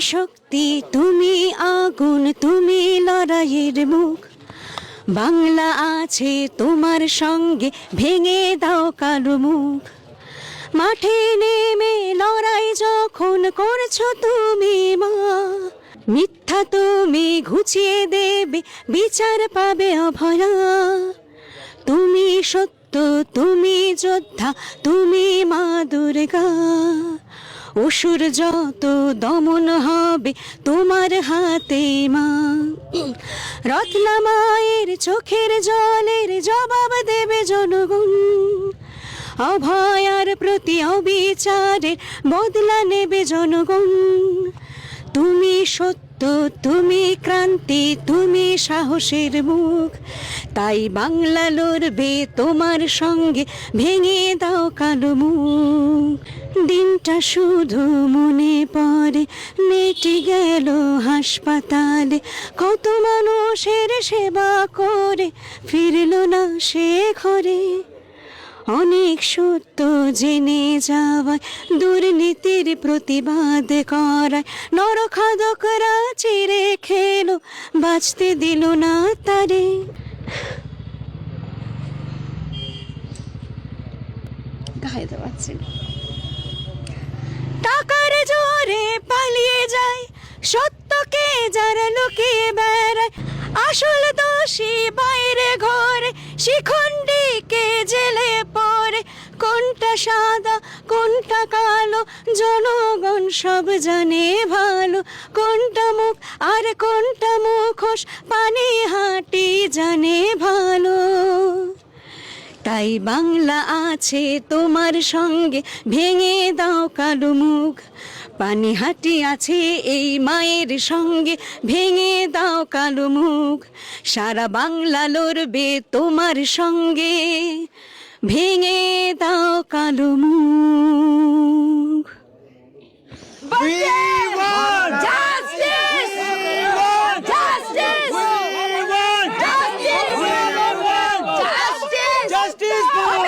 শক্তি, তুমি আগুন, তুমি লড়াইয়ের মুখ। বাংলা আছে তোমার সঙ্গে, ভেঙে দাও কালো মুখ। মাঠে নেমে লড়াই যখন করছো তুমি মা, মিথ্যা তুমি ঘুচিয়ে দেবে, বিচার পাবে অভয়া। তুমি সত্য, তুমি যোদ্ধা, তুমি মা দুর্গা। অসুর যত দমন হবে তোমার হাতে মা। রত্না মায়ের চোখের জলের জবাব দেবে জনগণ। অভয়ার প্রতি অবিচারের বদলা নেবে জনগণ। তুমি সত্য, তুমি ক্রান্তি, তুমি সাহসের মুখ। তাই বাংলা লড়বে তোমার সঙ্গে, ভেঙে দাও কালো মুখ। দিনটা শুধু মনে পড়ে, মেয়েটি গেল হাসপাতালে, কত মানুষের সেবা করে ফিরল না সে ঘরে। অনেক সত্য জেনে যাওয়ায়, দুর্নীতির প্রতিবাদ করায়, নরখাদকরা চিরে খেলো, বাঁচতে দিল না তারে। গাইতে পারছি না। টাকার জোরে পালিয়ে যায় সত্যকে যারা লুকিয়ে বেড়ায়, আসল দোষী বাইরে ঘরে, শিখণ্ডীকে জেলে পড়ে। কোনটা সাদা কোনটা কালো জনগণ সব জানে ভালো, কোনটা মুখ আর কোনটা মুখোশ পানি হাঁটি জানে ভালো। তাই বাংলা আছে তোমার সঙ্গে, ভেঙে দাও কালো মুখ। পানিহাটি আছে এই মায়ের সঙ্গে, ভেঙে দাও কালো মুখ। সারা বাংলা লড়বে তোমার সঙ্গে, ভেঙে দাও কালো মুখ। Justice for